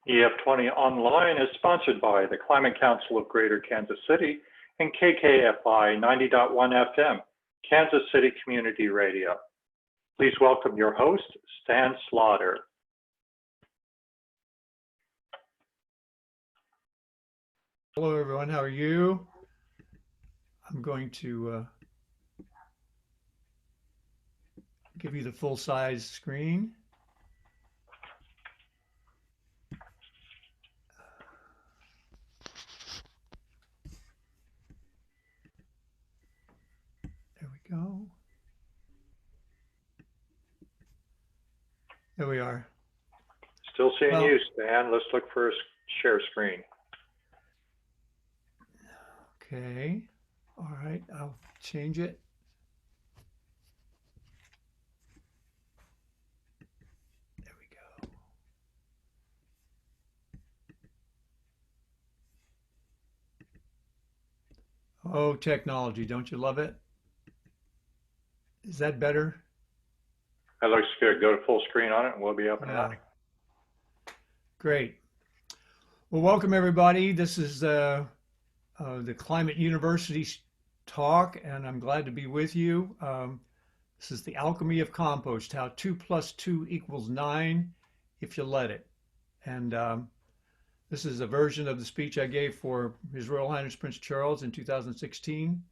EF20 Online is sponsored by the Climate Council of Greater Kansas City and KKFI 90.1 FM, Kansas City Community Radio. Please welcome your host, Stan Slaughter. Hello, everyone. How are you? I'm going to give you the full-size screen. There we go. There we are. Still seeing you, Stan. Let's look for a share screen. Okay. All right. I'll change it. There we go. Oh, technology. Don't you love it? Is that better? That looks good. Go to full screen on it and we'll be up and running. Great. Well, welcome everybody. This is the Climate University talk, and I'm glad to be with you. This is the Alchemy of Compost, how 2 + 2 = 9 if you let it. And this is a version of the speech I gave for His Royal Highness Prince Charles in 2016.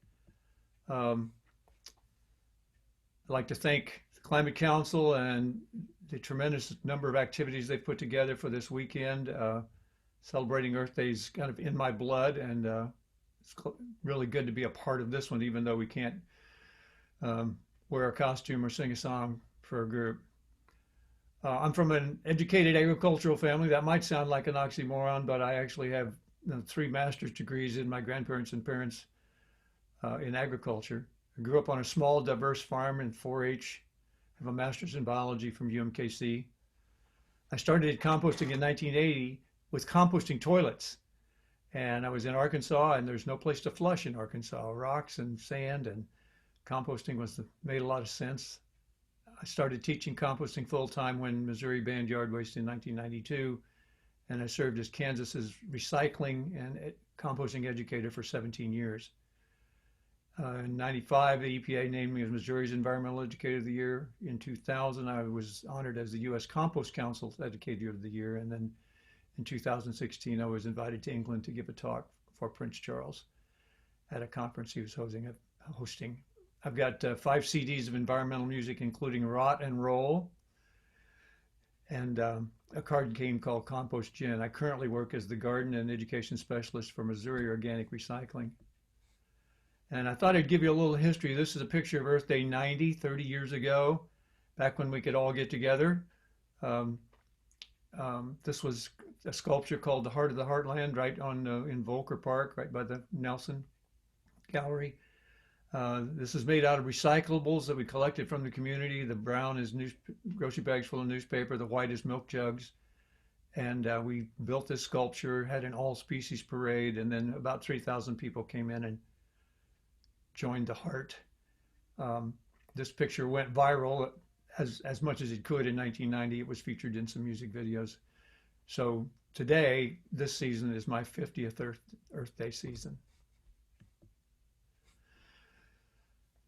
I'd like to thank the Climate Council and the tremendous number of activities they've put together for this weekend. Celebrating Earth Day is kind of in my blood, and it's really good to be a part of this one, even though we can't wear a costume or sing a song for a group. I'm from an educated agricultural family. That might sound like an oxymoron, but I actually have 3 master's degrees in my grandparents and parents in agriculture. I grew up on a small, diverse farm in 4-H. I have a master's in biology from UMKC. I started composting in 1980 with composting toilets. And I was in Arkansas, and there's no place to flush in Arkansas. Rocks and sand, and composting made a lot of sense. I started teaching composting full-time when Missouri banned yard waste in 1992, and I served as Kansas's recycling and composting educator for 17 years. In 95, the EPA named me as Missouri's Environmental Educator of the Year. In 2000, I was honored as the U.S. Compost Council's Educator of the Year, and then in 2016, I was invited to England to give a talk for Prince Charles at a conference he was hosting. I've got 5 CDs of environmental music, including Rot and Roll, and a card game called Compost Gin. I currently work as the Garden and Education Specialist for Missouri Organic Recycling. And I thought I'd give you a little history. This is a picture of Earth Day 90, 30 years ago, back when we could all get together. This was a sculpture called The Heart of the Heartland, right in Volker Park, right by the Nelson Gallery. This is made out of recyclables that we collected from the community. The brown is grocery bags full of newspaper. The white is milk jugs. And we built this sculpture, had an all-species parade, and then about 3,000 people came in and joined the heart. This picture went viral as much as it could in 1990. It was featured in some music videos. So today, this season is my 50th Earth Day season.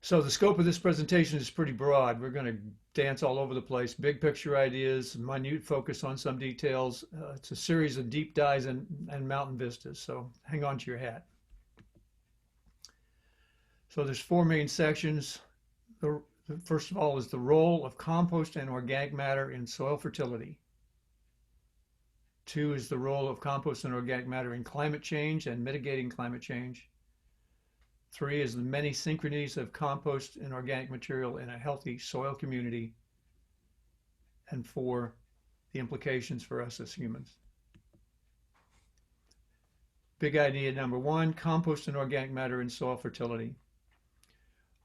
So the scope of this presentation is pretty broad. We're going to dance all over the place. Big picture ideas, minute focus on some details. It's a series of deep dives and mountain vistas. So hang on to your hat. So there's 4 main sections. The first of all is the role of compost and organic matter in soil fertility. 2 is the role of compost and organic matter in climate change and mitigating climate change. 3 is the many synchronies of compost and organic material in a healthy soil community. And 4, the implications for us as humans. Big idea number 1, compost and organic matter in soil fertility.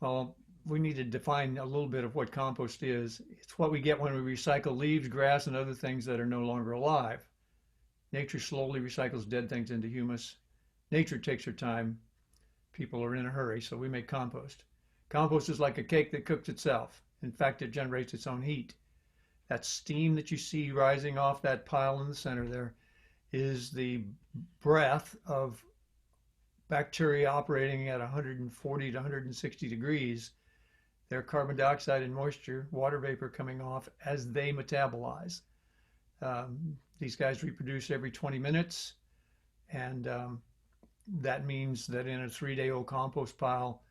Well, we need to define a little bit of what compost is. It's what we get when we recycle leaves, grass, and other things that are no longer alive. Nature slowly recycles dead things into humus. Nature takes her time. People are in a hurry, so we make compost. Compost is like a cake that cooks itself. In fact, it generates its own heat. That steam that you see rising off that pile in the center there, is the breath of bacteria operating at 140 to 160 degrees. Their carbon dioxide and moisture, water vapor coming off as they metabolize. These guys reproduce every 20 minutes, and that means that in a 3-day-old compost pile,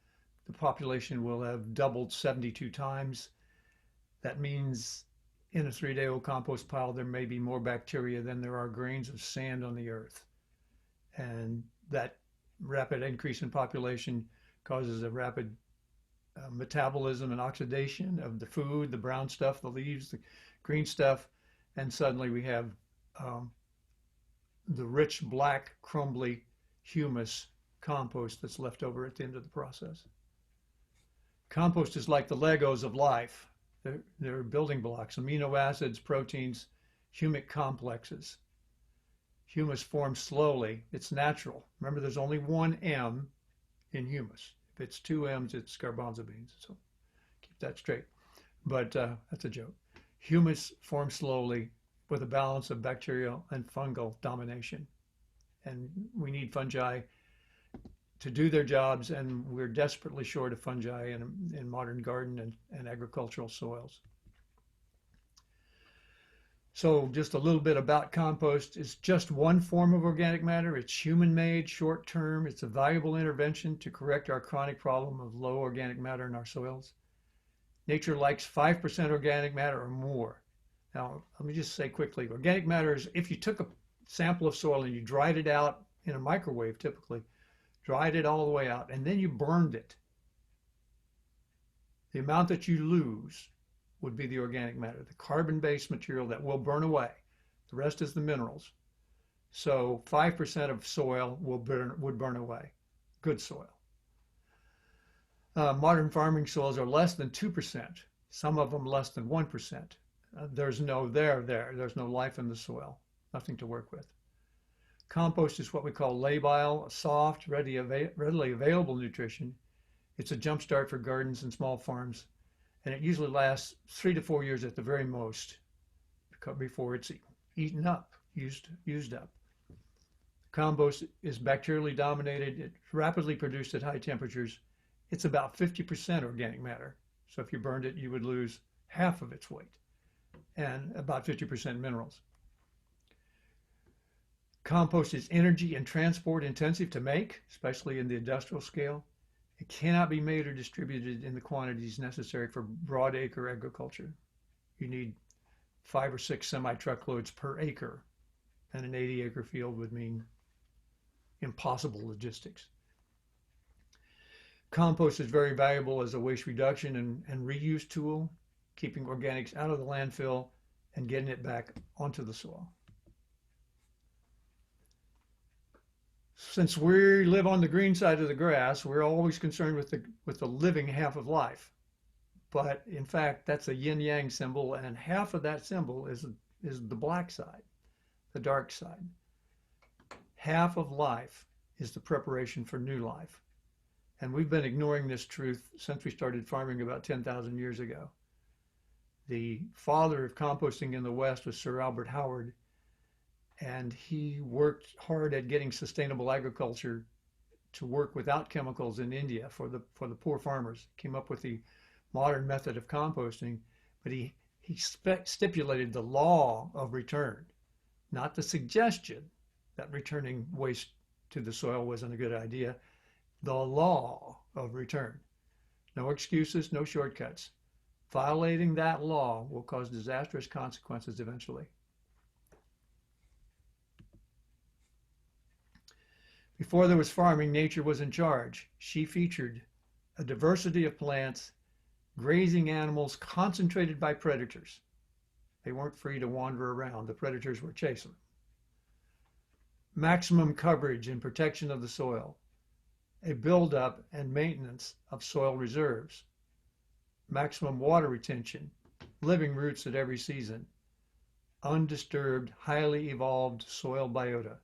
the population will have doubled 72 times. That means in a 3-day-old compost pile, there may be more bacteria than there are grains of sand on the earth. And that rapid increase in population causes a rapid metabolism and oxidation of the food, the brown stuff, the leaves, the green stuff, and suddenly we have the rich, black, crumbly humus compost that's left over at the end of the process. Compost is like the Legos of life. They're building blocks, amino acids, proteins, humic complexes. Humus forms slowly. It's natural. Remember, there's only one M in humus. If it's two M's, it's garbanzo beans. So keep that straight. But that's a joke. Humus forms slowly with a balance of bacterial and fungal domination. And we need fungi to do their jobs, and we're desperately short of fungi in modern garden and agricultural soils. So just a little bit about compost. It's just one form of organic matter. It's human-made, short-term. It's a valuable intervention to correct our chronic problem of low organic matter in our soils. Nature likes 5% organic matter or more. Now, let me just say quickly, organic matter is if you took a sample of soil and you dried it out in a microwave, typically, dried it all the way out, and then you burned it, the amount that you lose would be the organic matter, the carbon-based material that will burn away. The rest is the minerals. So 5% of soil would burn away, good soil. Modern farming soils are less than 2%, some of them less than 1%. There's no there's no life in the soil, nothing to work with. Compost is what we call labile, soft, readily available nutrition. It's a jumpstart for gardens and small farms, and it usually lasts 3 to 4 years at the very most before it's eaten up, used up. Compost is bacterially dominated. It's rapidly produced at high temperatures. It's about 50% organic matter. So if you burned it, you would lose half of its weight and about 50% minerals. Compost is energy and transport intensive to make, especially in the industrial scale. It cannot be made or distributed in the quantities necessary for broad acre agriculture. You need 5 or 6 semi-truckloads per acre, and an 80-acre field would mean impossible logistics. Compost is very valuable as a waste reduction and reuse tool, keeping organics out of the landfill and getting it back onto the soil. Since we live on the green side of the grass, we're always concerned with the living half of life. But in fact, that's a yin-yang symbol, and half of that symbol is the black side, the dark side. Half of life is the preparation for new life. And we've been ignoring this truth since we started farming about 10,000 years ago. The father of composting in the West was Sir Albert Howard, and he worked hard at getting sustainable agriculture to work without chemicals in India for the poor farmers. Came up with the modern method of composting, but he stipulated the law of return, not the suggestion that returning waste to the soil wasn't a good idea. The law of return. No excuses, no shortcuts. Violating that law will cause disastrous consequences eventually. Before there was farming, nature was in charge. She featured a diversity of plants, grazing animals concentrated by predators. They weren't free to wander around. The predators were chasing them. Maximum coverage and protection of the soil. A buildup and maintenance of soil reserves. Maximum water retention. Living roots at every season. Undisturbed, highly evolved soil biota.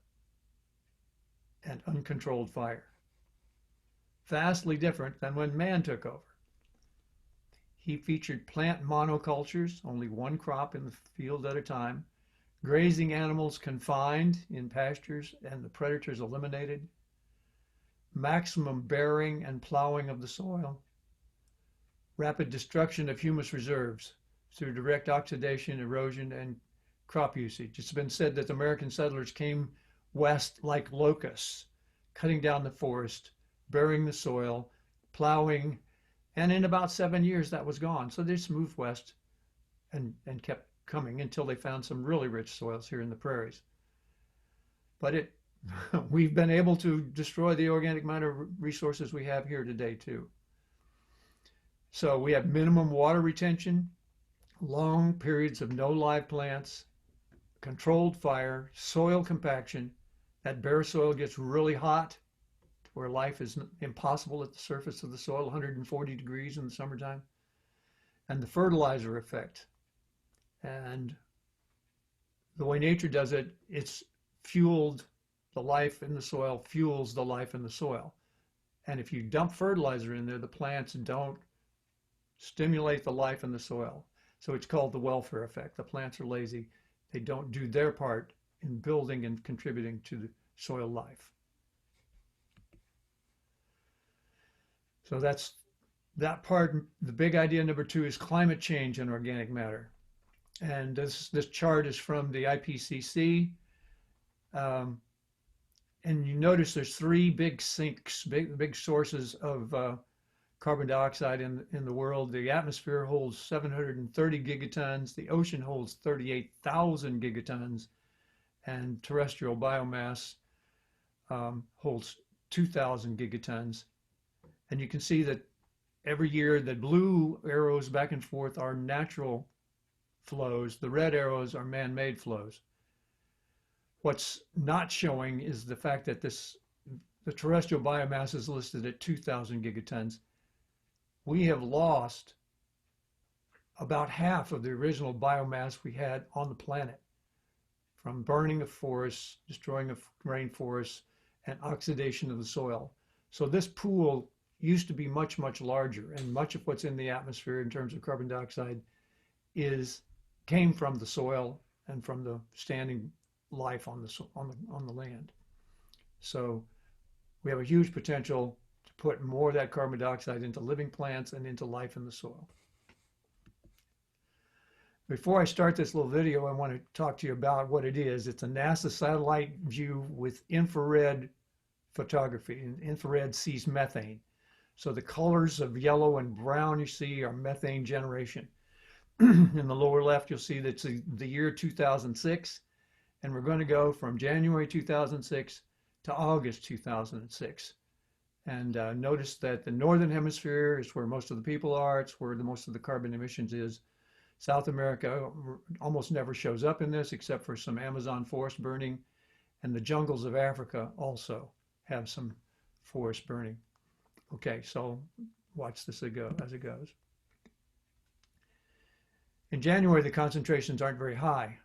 And uncontrolled fire. Vastly different than when man took over. He featured plant monocultures, only one crop in the field at a time, grazing animals confined in pastures and the predators eliminated, maximum bearing and plowing of the soil, rapid destruction of humus reserves through direct oxidation, erosion, and crop usage. It's been said that the American settlers came west like locusts, cutting down the forest, burying the soil, plowing, and in about 7 years that was gone. So they just moved west and kept coming until they found some really rich soils here in the prairies. But we've been able to destroy the organic matter resources we have here today too. So we have minimum water retention, long periods of no live plants, controlled fire, soil compaction. That bare soil gets really hot where life is impossible at the surface of the soil, 140 degrees in the summertime, and the fertilizer effect. And the way nature does it, it's fueled, the life in the soil fuels the life in the soil. And if you dump fertilizer in there, the plants don't stimulate the life in the soil. So it's called the welfare effect. The plants are lazy. They don't do their part in building and contributing to the soil life. So that's that part. The big idea number 2 is climate change and organic matter. And this chart is from the IPCC. And you notice there's 3 big sinks, big sources of carbon dioxide in the world. The atmosphere holds 730 gigatons. The ocean holds 38,000 gigatons. And terrestrial biomass holds 2,000 gigatons. And you can see that every year the blue arrows back and forth are natural flows. The red arrows are man-made flows. What's not showing is the fact that the terrestrial biomass is listed at 2,000 gigatons. We have lost about half of the original biomass we had on the planet from burning of forests, destroying of rainforests, and oxidation of the soil. So this pool used to be much, much larger, and much of what's in the atmosphere in terms of carbon dioxide came from the soil and from the standing life on the land. So we have a huge potential to put more of that carbon dioxide into living plants and into life in the soil. Before I start this little video, I want to talk to you about what it is. It's a NASA satellite view with infrared photography, and infrared sees methane. So the colors of yellow and brown you see are methane generation. In the lower left, you'll see that's the year 2006, and we're going to go from January 2006 to August 2006. And notice that the northern hemisphere is where most of the people are. It's where most of the carbon emissions is. South America almost never shows up in this except for some Amazon forest burning, and the jungles of Africa also have some forest burning. Okay, so watch this as it goes. In January, the concentrations aren't very high,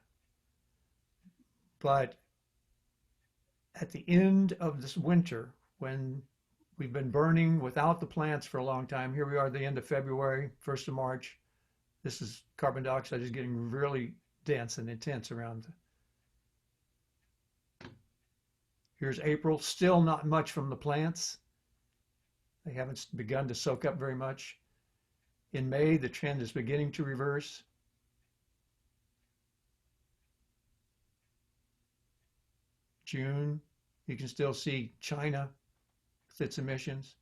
but at the end of this winter, when we've been burning without the plants for a long time, here we are at the end of February, 1st of March, this is carbon dioxide is getting really dense and intense around. Here's April, still not much from the plants. They haven't begun to soak up very much. In May, the trend is beginning to reverse. June, you can still see China with its emissions,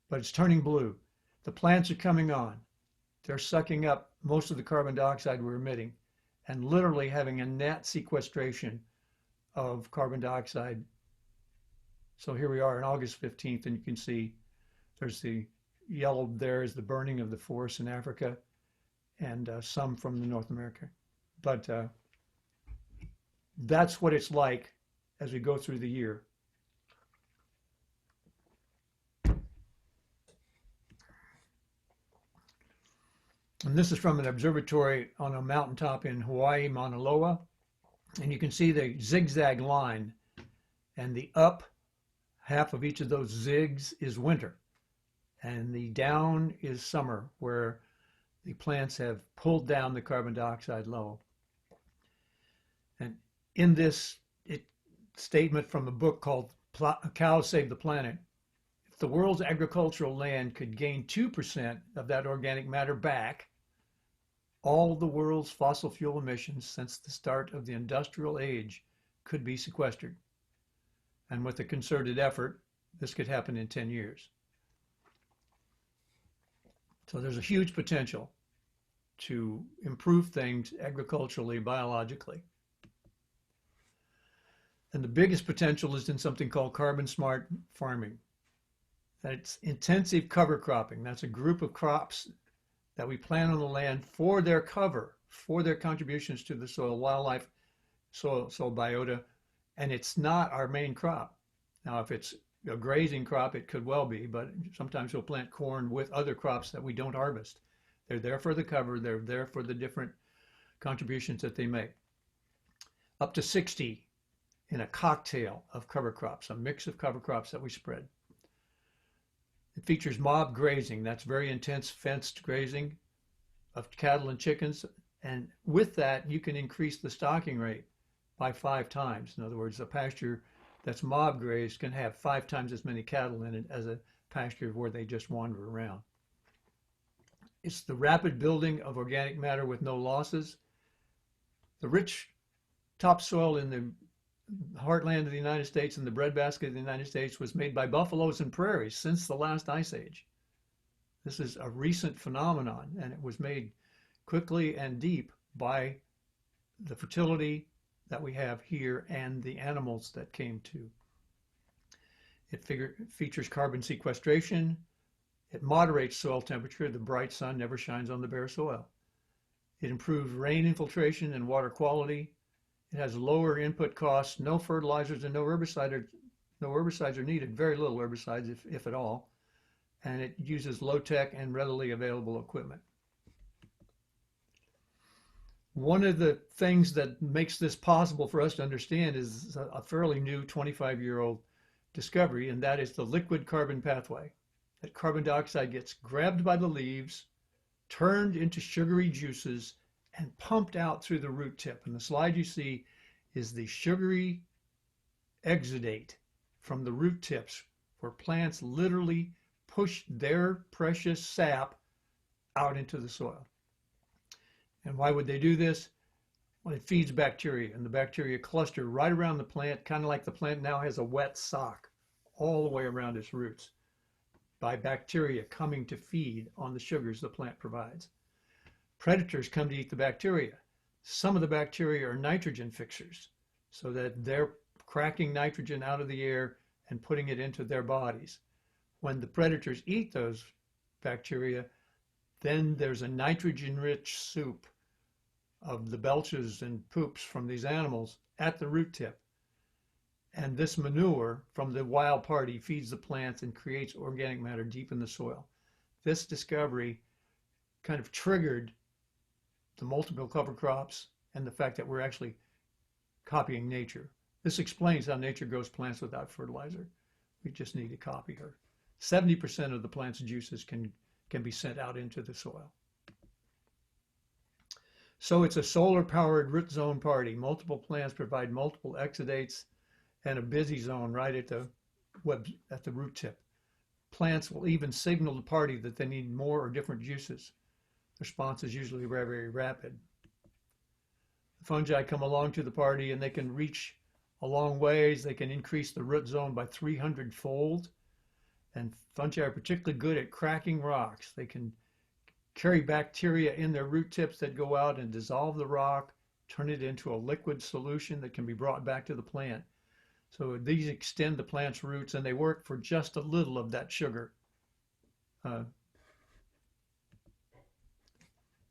but it's turning blue. The plants are coming on. They're sucking up most of the carbon dioxide we're emitting and literally having a net sequestration of carbon dioxide. So here we are on August 15th, and you can see there's the yellow there is the burning of the forests in Africa and some from the North America. But that's what it's like as we go through the year. And this is from an observatory on a mountaintop in Hawaii, Mauna Loa. And you can see the zigzag line, and the up half of each of those zigs is winter, and the down is summer, where the plants have pulled down the carbon dioxide level. in this statement from a book called Cows Save the Planet, if the world's agricultural land could gain 2% of that organic matter back, all the world's fossil fuel emissions since the start of the industrial age could be sequestered. And with a concerted effort, this could happen in 10 years. So there's a huge potential to improve things agriculturally, biologically. And the biggest potential is in something called carbon smart farming. That's intensive cover cropping. That's a group of crops that we plant on the land for their cover, for their contributions to the soil, wildlife, soil biota, and it's not our main crop. Now, if it's a grazing crop, it could well be, but sometimes we'll plant corn with other crops that we don't harvest. They're there for the cover, they're there for the different contributions that they make. Up to 60 in a cocktail of cover crops, a mix of cover crops that we spread. It features mob grazing. That's very intense fenced grazing of cattle and chickens. And with that, you can increase the stocking rate by 5 times. In other words, a pasture that's mob grazed can have 5 times as many cattle in it as a pasture where they just wander around. It's the rapid building of organic matter with no losses. The rich topsoil in the heartland of the United States and the breadbasket of the United States was made by buffaloes and prairies since the last ice age. This is a recent phenomenon, and it was made quickly and deep by the fertility that we have here and the animals that came to. It features carbon sequestration. It moderates soil temperature. The bright sun never shines on the bare soil. It improves rain infiltration and water quality. It has lower input costs, no fertilizers and no herbicides are needed, very little herbicides if at all. And it uses low-tech and readily available equipment. One of the things that makes this possible for us to understand is a fairly new 25-year-old discovery, and that is the liquid carbon pathway. That carbon dioxide gets grabbed by the leaves, turned into sugary juices, and pumped out through the root tip. And the slide you see is the sugary exudate from the root tips, where plants literally push their precious sap out into the soil. And why would they do this? Well, it feeds bacteria, and the bacteria cluster right around the plant, kind of like the plant now has a wet sock all the way around its roots, by bacteria coming to feed on the sugars the plant provides. Predators come to eat the bacteria. Some of the bacteria are nitrogen fixers, so that they're cracking nitrogen out of the air and putting it into their bodies. When the predators eat those bacteria, then there's a nitrogen-rich soup of the belches and poops from these animals at the root tip. And this manure from the wild party feeds the plants and creates organic matter deep in the soil. This discovery kind of triggered the multiple cover crops and the fact that we're actually copying nature. This explains how nature grows plants without fertilizer. We just need to copy her. 70% of the plant's juices can be sent out into the soil. So it's a solar-powered root zone party. Multiple plants provide multiple exudates and a busy zone right at the root tip. Plants will even signal the party that they need more or different juices. The response is usually very, very rapid. The fungi come along to the party and they can reach a long ways. They can increase the root zone by 300-fold. And fungi are particularly good at cracking rocks. They can carry bacteria in their root tips that go out and dissolve the rock, turn it into a liquid solution that can be brought back to the plant. So these extend the plant's roots, and they work for just a little of that sugar.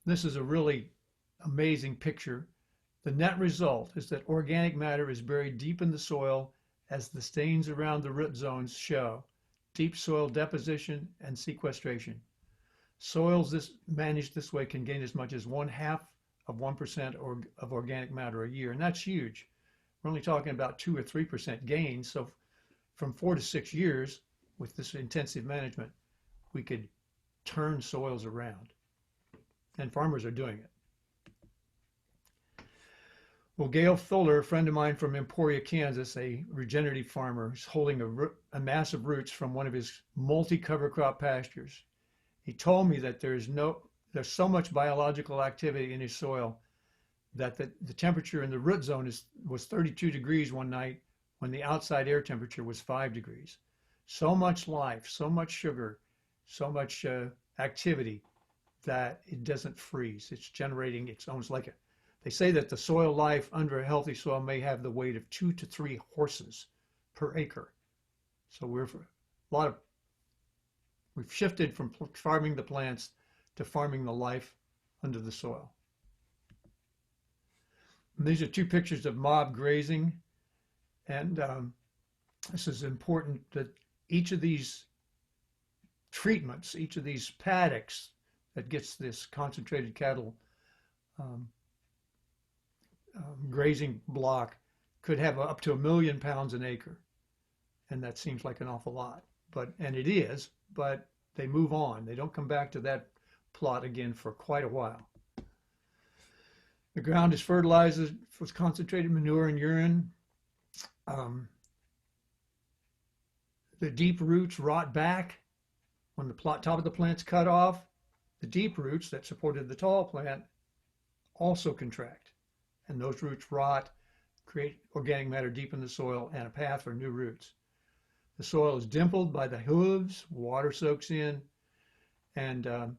This is a really amazing picture. The net result is that organic matter is buried deep in the soil, as the stains around the root zones show. Deep soil deposition and sequestration. Soils managed this way can gain as much as 0.5% of organic matter a year, and that's huge. We're only talking about 2 or 3% gain, so from 4 to 6 years with this intensive management, we could turn soils around, and farmers are doing it. Well, Gail Fuller, a friend of mine from Emporia, Kansas, a regenerative farmer, is holding a mass of roots from one of his multi-cover crop pastures. He told me that there's so much biological activity in his soil that the temperature in the root zone was 32 degrees one night when the outside air temperature was 5 degrees. So much life, so much sugar, so much activity that it doesn't freeze. It's generating its own, they say that the soil life under a healthy soil may have the weight of 2 to 3 horses per acre. So we've shifted from farming the plants to farming the life under the soil. And these are two pictures of mob grazing. And this is important that each of these treatments, each of these paddocks that gets this concentrated cattle grazing block could have up to 1 million pounds an acre. And that seems like an awful lot, and it is, but they move on. They don't come back to that plot again for quite a while. The ground is fertilized with concentrated manure and urine. The deep roots rot back when the top of the plant's cut off. The deep roots that supported the tall plant also contract, and those roots rot, create organic matter deep in the soil and a path for new roots. The soil is dimpled by the hooves, water soaks in, and it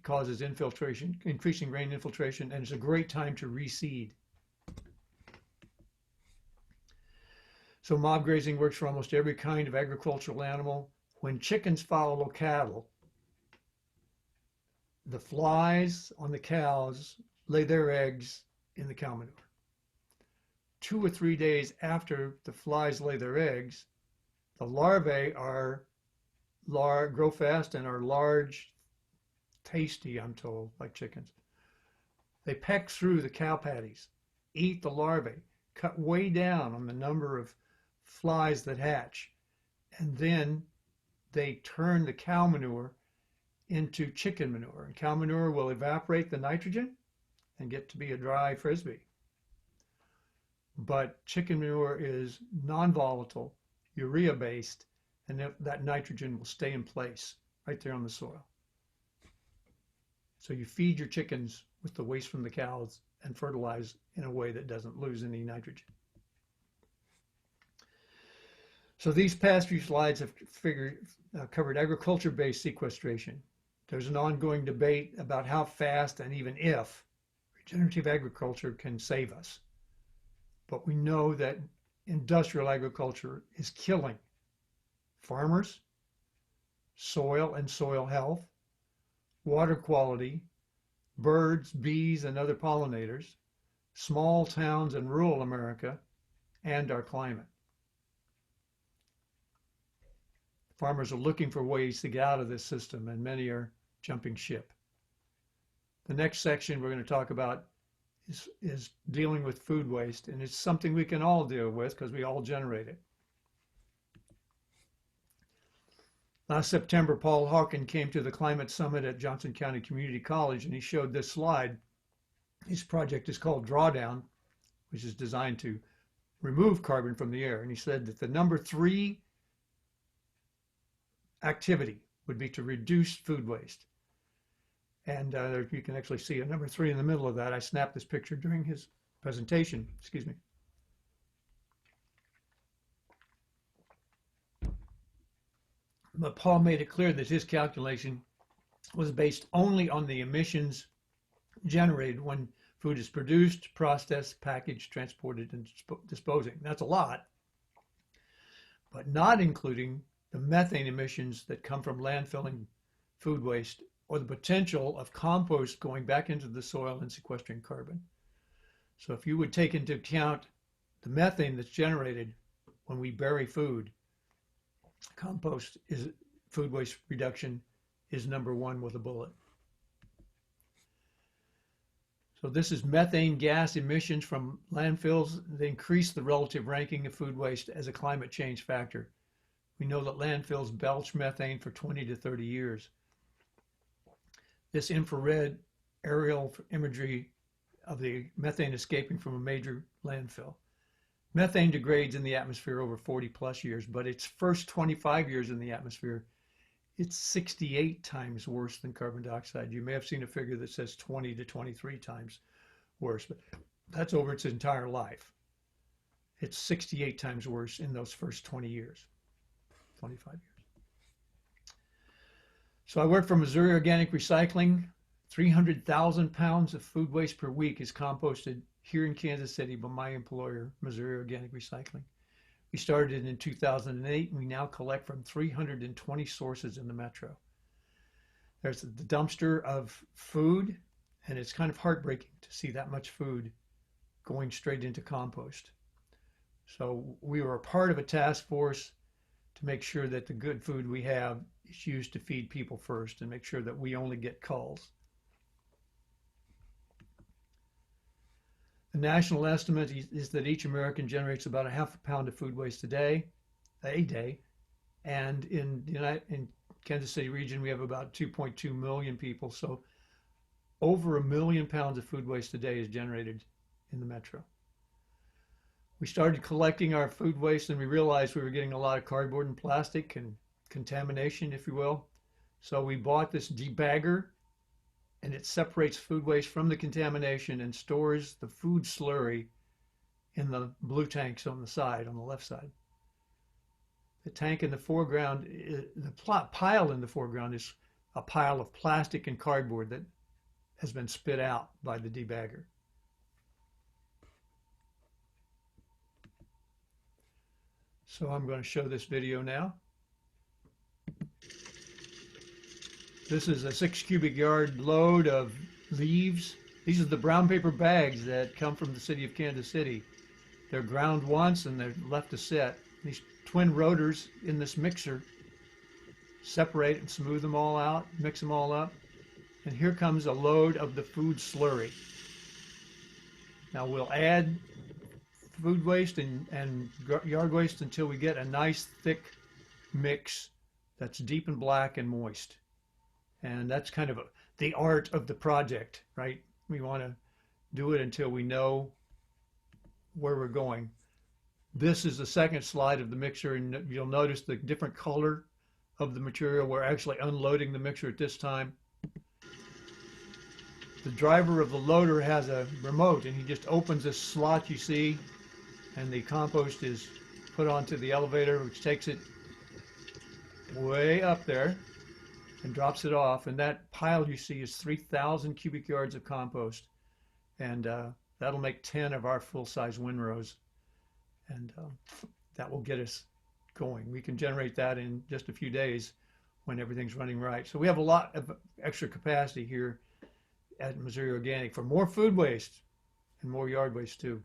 causes infiltration, increasing rain infiltration, and it's a great time to reseed. So mob grazing works for almost every kind of agricultural animal. When chickens follow cattle, the flies on the cows lay their eggs in the cow manure. 2 or 3 days after the flies lay their eggs, the larvae grow fast and are large, tasty, I'm told, like chickens. They peck through the cow patties, eat the larvae, cut way down on the number of flies that hatch, and then they turn the cow manure into chicken manure. And cow manure will evaporate the nitrogen and get to be a dry frisbee. But chicken manure is non-volatile, urea-based, and that nitrogen will stay in place right there on the soil. So you feed your chickens with the waste from the cows and fertilize in a way that doesn't lose any nitrogen. So these past few slides have covered agriculture-based sequestration. There's an ongoing debate about how fast and even if regenerative agriculture can save us. But we know that industrial agriculture is killing farmers, soil and soil health, water quality, birds, bees, and other pollinators, small towns and rural America, and our climate. Farmers are looking for ways to get out of this system, and many are jumping ship. The next section we're going to talk about is dealing with food waste, and it's something we can all deal with because we all generate it. Last September, Paul Hawken came to the Climate Summit at Johnson County Community College, and he showed this slide. His project is called Drawdown, which is designed to remove carbon from the air. And he said that the number 3 activity would be to reduce food waste. And you can actually see a number 3 in the middle of that. I snapped this picture during his presentation, excuse me. But Paul made it clear that his calculation was based only on the emissions generated when food is produced, processed, packaged, transported, and disposing. That's a lot, but not including the methane emissions that come from landfilling food waste or the potential of compost going back into the soil and sequestering carbon. So if you would take into account the methane that's generated when we bury food, compost is food waste reduction is number 1 with a bullet. So this is methane gas emissions from landfills. They increase the relative ranking of food waste as a climate change factor. We know that landfills belch methane for 20 to 30 years. This infrared aerial imagery of the methane escaping from a major landfill. Methane degrades in the atmosphere over 40 plus years, but its first 25 years in the atmosphere, it's 68 times worse than carbon dioxide. You may have seen a figure that says 20 to 23 times worse, but that's over its entire life. It's 68 times worse in those first 20 years, 25 years. So I work for Missouri Organic Recycling. 300,000 pounds of food waste per week is composted here in Kansas City by my employer, Missouri Organic Recycling. We started in 2008, and we now collect from 320 sources in the metro. There's the dumpster of food, and it's kind of heartbreaking to see that much food going straight into compost. So we were a part of a task force to make sure that the good food we have is used to feed people first and make sure that we only get calls. The national estimate is that each American generates about a half a pound of food waste a day, and in Kansas City region we have about 2.2 million people, so over 1 million pounds of food waste a day is generated in the metro. We started collecting our food waste and we realized we were getting a lot of cardboard and plastic and contamination, if you will. So we bought this debagger, and it separates food waste from the contamination and stores the food slurry in the blue tanks on the side, on the left side. The tank in the foreground, the pile in the foreground is a pile of plastic and cardboard that has been spit out by the debagger. So I'm going to show this video now. This is a 6 cubic yard load of leaves. These are the brown paper bags that come from the city of Kansas City. They're ground once and they're left to sit. These twin rotors in this mixer separate and smooth them all out, mix them all up. And here comes a load of the food slurry. Now we'll add food waste and yard waste until we get a nice thick mix that's deep and black and moist. And that's kind of the art of the project, right? We want to do it until we know where we're going. This is the second slide of the mixer, and you'll notice the different color of the material. We're actually unloading the mixer at this time. The driver of the loader has a remote, and he just opens this slot you see, and the compost is put onto the elevator, which takes it way up there and drops it off. And that pile you see is 3,000 cubic yards of compost, and that'll make 10 of our full-size windrows, and that will get us going. We can generate that in just a few days when everything's running right. So we have a lot of extra capacity here at Missouri Organic for more food waste and more yard waste too.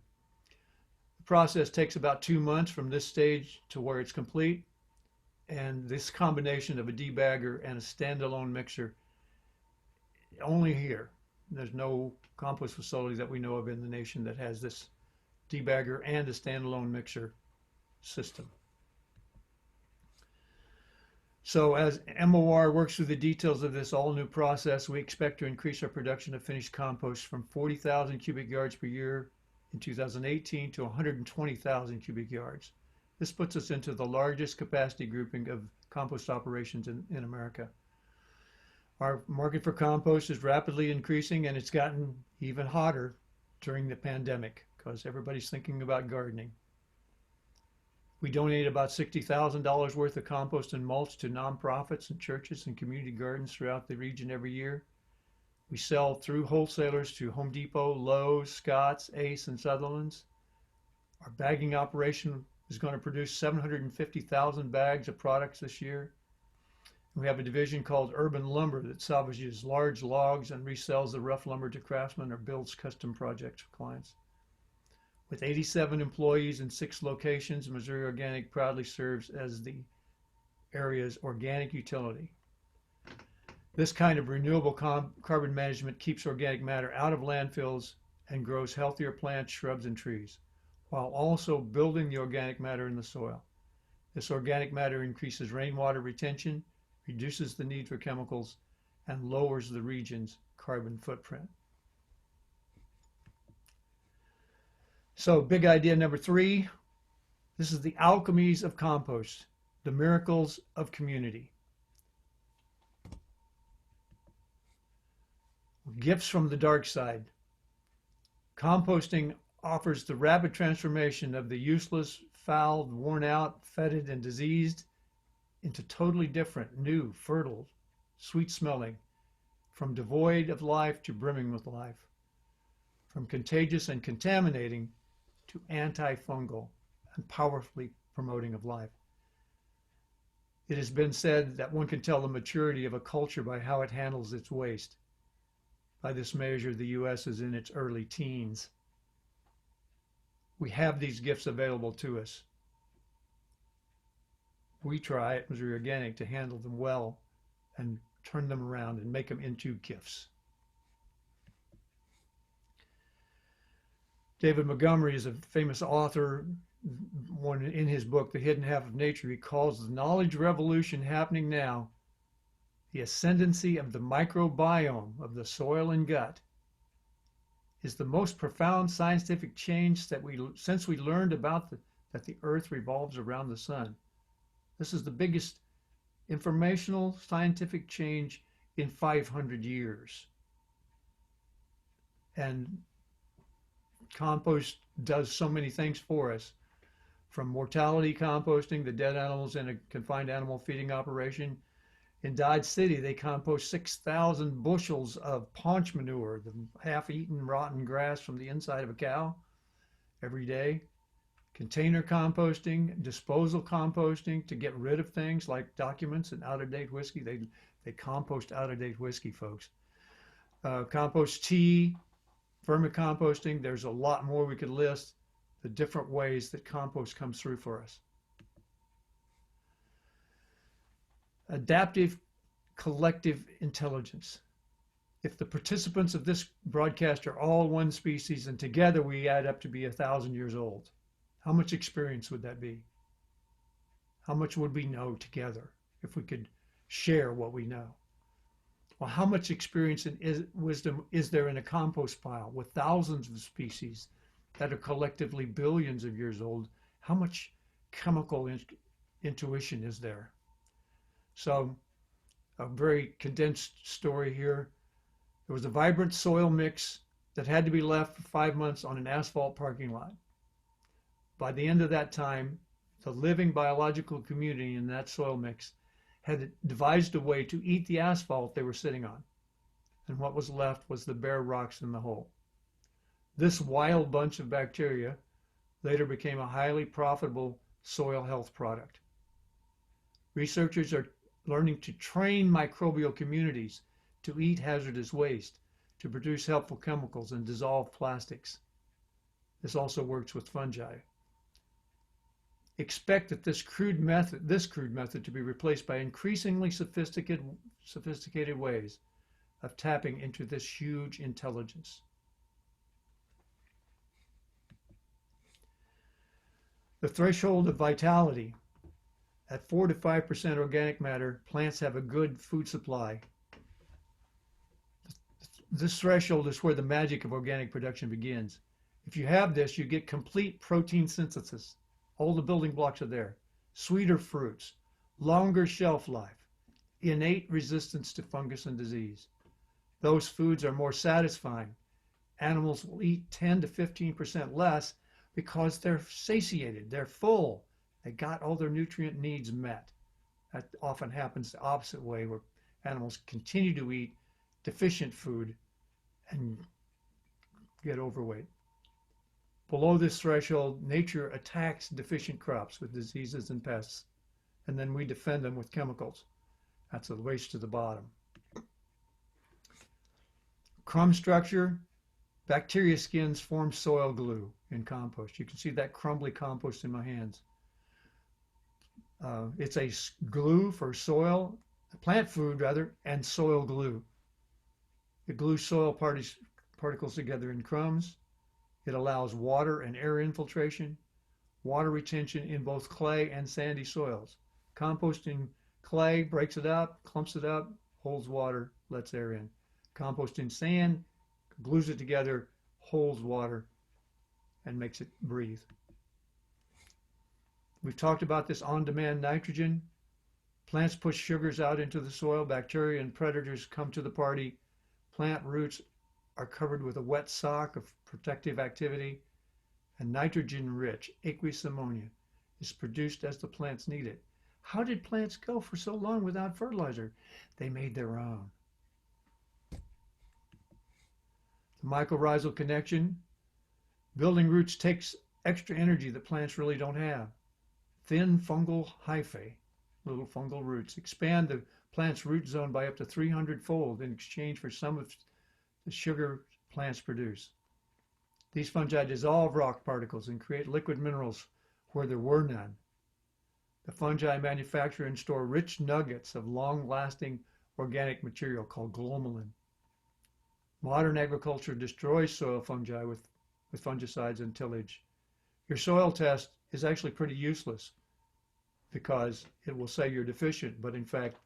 The process takes about 2 months from this stage to where it's complete. And this combination of a debagger and a standalone mixer, only here. There's no compost facility that we know of in the nation that has this debagger and a standalone mixer system. So as MOR works through the details of this all new process, we expect to increase our production of finished compost from 40,000 cubic yards per year in 2018 to 120,000 cubic yards. This puts us into the largest capacity grouping of compost operations in America. Our market for compost is rapidly increasing, and it's gotten even hotter during the pandemic because everybody's thinking about gardening. We donate about $60,000 worth of compost and mulch to nonprofits and churches and community gardens throughout the region every year. We sell through wholesalers to Home Depot, Lowe's, Scott's, Ace, and Sutherland's. Our bagging operation is going to produce 750,000 bags of products this year. We have a division called Urban Lumber that salvages large logs and resells the rough lumber to craftsmen or builds custom projects for clients. With 87 employees in 6 locations, Missouri Organic proudly serves as the area's organic utility. This kind of renewable carbon management keeps organic matter out of landfills and grows healthier plants, shrubs, and trees, while also building the organic matter in the soil. This organic matter increases rainwater retention, reduces the need for chemicals, and lowers the region's carbon footprint. So big idea number 3, this is the alchemies of compost, the miracles of community. Gifts from the dark side. Composting offers the rapid transformation of the useless, fouled, worn out, fetid, and diseased into totally different, new, fertile, sweet smelling, from devoid of life to brimming with life, from contagious and contaminating to antifungal and powerfully promoting of life. It has been said that one can tell the maturity of a culture by how it handles its waste. By this measure, the U.S. is in its early teens. We have these gifts available to us. We try at Missouri Organic to handle them well and turn them around and make them into gifts. David Montgomery is a famous author. One in his book, The Hidden Half of Nature, he calls the knowledge revolution happening now the ascendancy of the microbiome of the soil and gut is the most profound scientific change since we learned about that the earth revolves around the sun. This is the biggest informational scientific change in 500 years. And compost does so many things for us, from mortality composting, the dead animals in a confined animal feeding operation. In Dodge City, they compost 6,000 bushels of paunch manure, the half-eaten rotten grass from the inside of a cow, every day. Container composting, disposal composting to get rid of things like documents and out-of-date whiskey. They compost out-of-date whiskey, folks. Compost tea, vermicomposting. There's a lot more we could list, the different ways that compost comes through for us. Adaptive collective intelligence. If the participants of this broadcast are all one species and together we add up to be 1,000 years old, how much experience would that be? How much would we know together if we could share what we know? Well, how much experience and wisdom is there in a compost pile with thousands of species that are collectively billions of years old? How much chemical intuition is there? So, a very condensed story here. There was a vibrant soil mix that had to be left for 5 months on an asphalt parking lot. By the end of that time, the living biological community in that soil mix had devised a way to eat the asphalt they were sitting on. And what was left was the bare rocks in the hole. This wild bunch of bacteria later became a highly profitable soil health product. Researchers are learning to train microbial communities to eat hazardous waste, to produce helpful chemicals and dissolve plastics. This also works with fungi. Expect that this crude method to be replaced by increasingly sophisticated ways of tapping into this huge intelligence. The threshold of vitality. At 4 to 5% organic matter, plants have a good food supply. This threshold is where the magic of organic production begins. If you have this, you get complete protein synthesis. All the building blocks are there. Sweeter fruits, longer shelf life, innate resistance to fungus and disease. Those foods are more satisfying. Animals will eat 10 to 15% less because they're satiated, they're full. They got all their nutrient needs met. That often happens the opposite way, where animals continue to eat deficient food and get overweight. Below this threshold, nature attacks deficient crops with diseases and pests, and then we defend them with chemicals. That's a race to the bottom. Crumb structure. Bacteria skins form soil glue in compost. You can see that crumbly compost in my hands. It's a glue for soil, plant food rather, and soil glue. It glues soil particles together in crumbs. It allows water and air infiltration, water retention in both clay and sandy soils. Compost in clay breaks it up, clumps it up, holds water, lets air in. Compost in sand glues it together, holds water, and makes it breathe. We've talked about this on-demand nitrogen. Plants push sugars out into the soil. Bacteria and predators come to the party. Plant roots are covered with a wet sock of protective activity. And nitrogen-rich aqueous ammonia is produced as the plants need it. How did plants go for so long without fertilizer? They made their own. The mycorrhizal connection. Building roots takes extra energy that plants really don't have. Thin fungal hyphae, little fungal roots, expand the plant's root zone by up to 300-fold in exchange for some of the sugar plants produce. These fungi dissolve rock particles and create liquid minerals where there were none. The fungi manufacture and store rich nuggets of long-lasting organic material called glomalin. Modern agriculture destroys soil fungi with fungicides and tillage. Your soil test is actually pretty useless because it will say you're deficient, but in fact,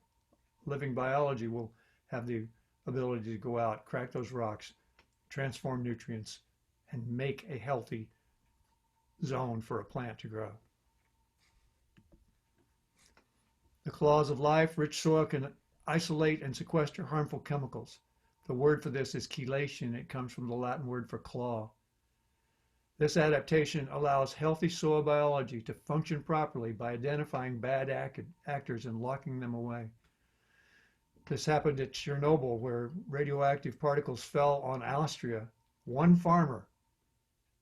living biology will have the ability to go out, crack those rocks, transform nutrients, and make a healthy zone for a plant to grow. The claws of life. Rich soil can isolate and sequester harmful chemicals. The word for this is chelation. It comes from the Latin word for claw. This adaptation allows healthy soil biology to function properly by identifying bad actors and locking them away. This happened at Chernobyl, where radioactive particles fell on Austria. One farmer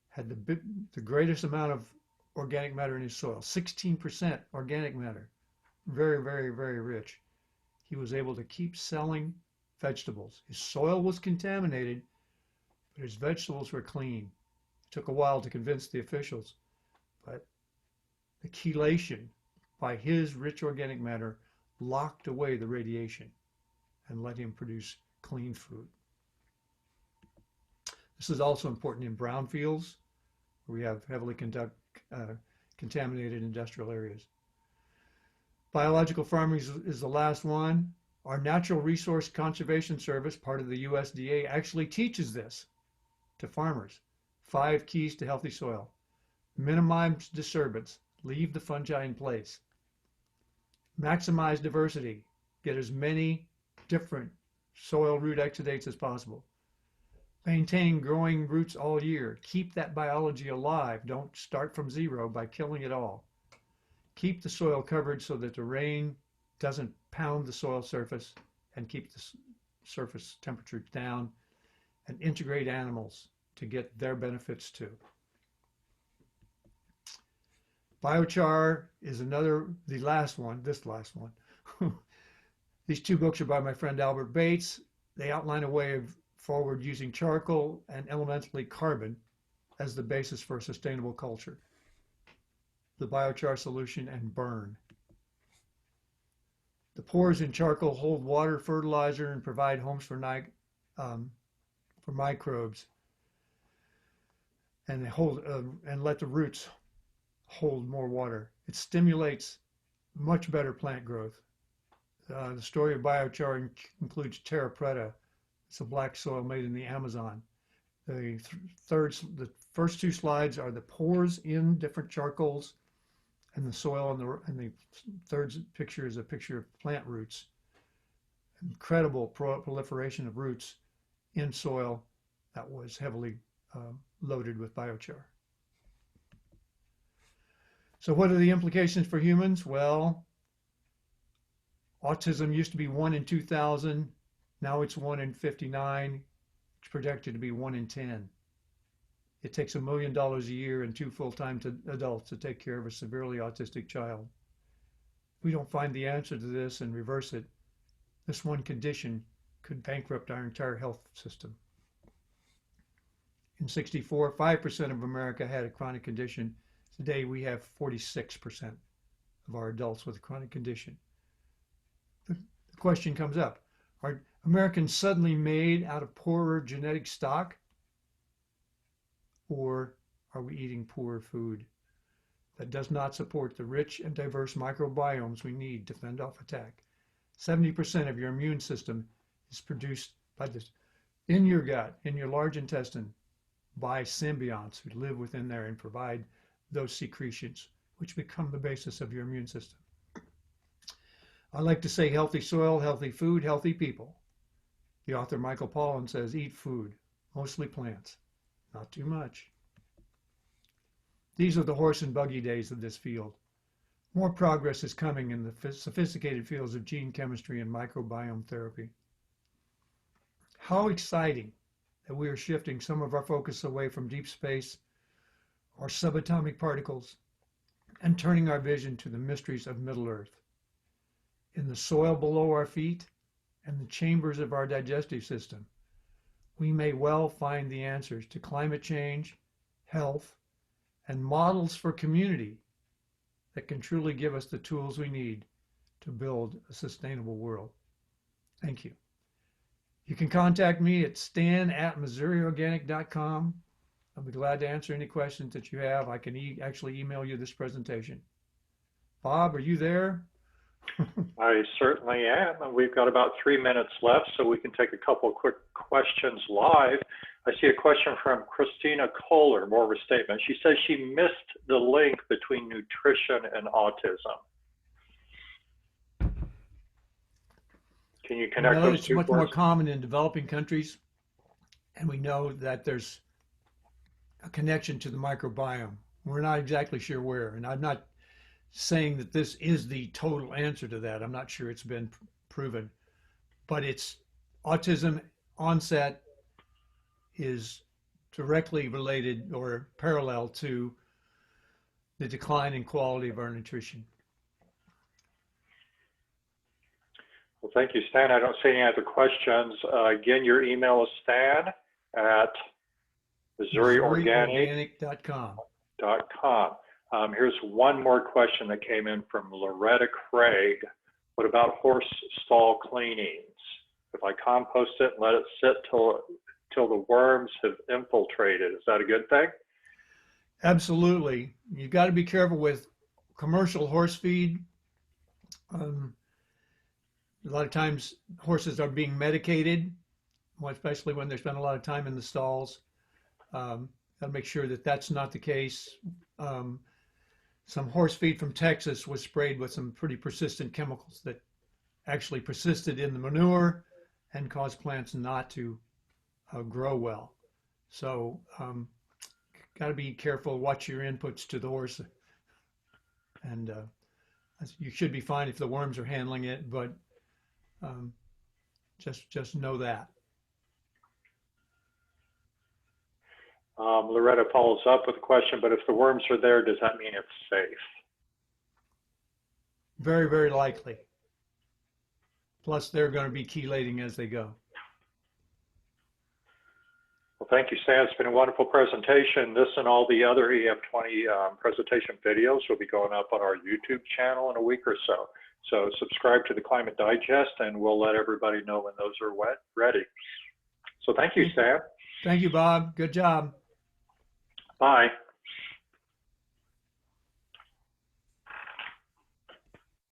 had the greatest amount of organic matter in his soil, 16% organic matter, very, very, very rich. He was able to keep selling vegetables. His soil was contaminated, but his vegetables were clean. It took a while to convince the officials, but the chelation by his rich organic matter locked away the radiation and let him produce clean food. This is also important in brownfields, where we have heavily contaminated industrial areas. Biological farming is the last one. Our Natural Resource Conservation Service, part of the USDA, actually teaches this to farmers. 5 keys to healthy soil. Minimize disturbance. Leave the fungi in place. Maximize diversity. Get as many different soil root exudates as possible. Maintain growing roots all year. Keep that biology alive. Don't start from zero by killing it all. Keep the soil covered so that the rain doesn't pound the soil surface, and keep the surface temperature down, and integrate animals to get their benefits too. Biochar is the last one. These 2 books are by my friend Albert Bates. They outline a way forward using charcoal and elementally carbon as the basis for a sustainable culture. The Biochar Solution and Burn. The pores in charcoal hold water, fertilizer, and provide homes for microbes, and they hold and let the roots hold more water. It stimulates much better plant growth. The story of biochar includes terra preta. It's a black soil made in the Amazon. The first 2 slides are the pores in different charcoals, and the soil, and the third picture is a picture of plant roots. Incredible proliferation of roots in soil that was heavily loaded with biochar. So what are the implications for humans? Well, autism used to be 1 in 2,000. Now it's 1 in 59. It's projected to be 1 in 10. It takes $1 million a year and 2 full-time adults to take care of a severely autistic child. If we don't find the answer to this and reverse it, this one condition could bankrupt our entire health system. In '64, 5% of America had a chronic condition. Today, we have 46% of our adults with a chronic condition. The question comes up, are Americans suddenly made out of poorer genetic stock? Or are we eating poor food that does not support the rich and diverse microbiomes we need to fend off attack? 70% of your immune system is produced by this in your gut, in your large intestine, by symbionts who live within there and provide those secretions, which become the basis of your immune system. I like to say healthy soil, healthy food, healthy people. The author Michael Pollan says, eat food, mostly plants, not too much. These are the horse and buggy days of this field. More progress is coming in the sophisticated fields of gene chemistry and microbiome therapy. How exciting that we are shifting some of our focus away from deep space or subatomic particles and turning our vision to the mysteries of Middle Earth. In the soil below our feet and the chambers of our digestive system, we may well find the answers to climate change, health, and models for community that can truly give us the tools we need to build a sustainable world. Thank you. You can contact me at stan@missouriorganic.com. I'll be glad to answer any questions that you have. I can actually email you this presentation. Bob, are you there? I certainly am. And we've got about 3 minutes left, so we can take a couple of quick questions live. I see a question from Christina Kohler, more of a statement. She says she missed the link between nutrition and autism. Can you connect those It's two much for more us? common in developing countries, and we know that there's a connection to the microbiome. We're not exactly sure where, and I'm not saying that this is the total answer to that. I'm not sure it's been proven, but it's autism onset is directly related or parallel to the decline in quality of our nutrition. Well, thank you, Stan. I don't see any other questions. Again, your email is stan@ MissouriOrganic.com. MissouriOrganic.com. Here's one more question that came in from Loretta Craig. What about horse stall cleanings? If I compost it and let it sit till the worms have infiltrated, is that a good thing? Absolutely. You've got to be careful with commercial horse feed. A lot of times horses are being medicated, especially when they spend a lot of time in the stalls. Got to make sure that that's not the case. Some horse feed from Texas was sprayed with some pretty persistent chemicals that actually persisted in the manure and caused plants not to grow well. So got to be careful, watch your inputs to the horse. And you should be fine if the worms are handling it, but just know that. Loretta follows up with a question, but if the worms are there, does that mean it's safe? Very, very likely. Plus, they're going to be chelating as they go. Well, thank you, Stan. It's been a wonderful presentation. This and all the other EF20 presentation videos will be going up on our YouTube channel in a week or so. So subscribe to the Climate Digest, and we'll let everybody know when those are ready. So thank you, Stan. Thank you, Bob. Good job. Bye.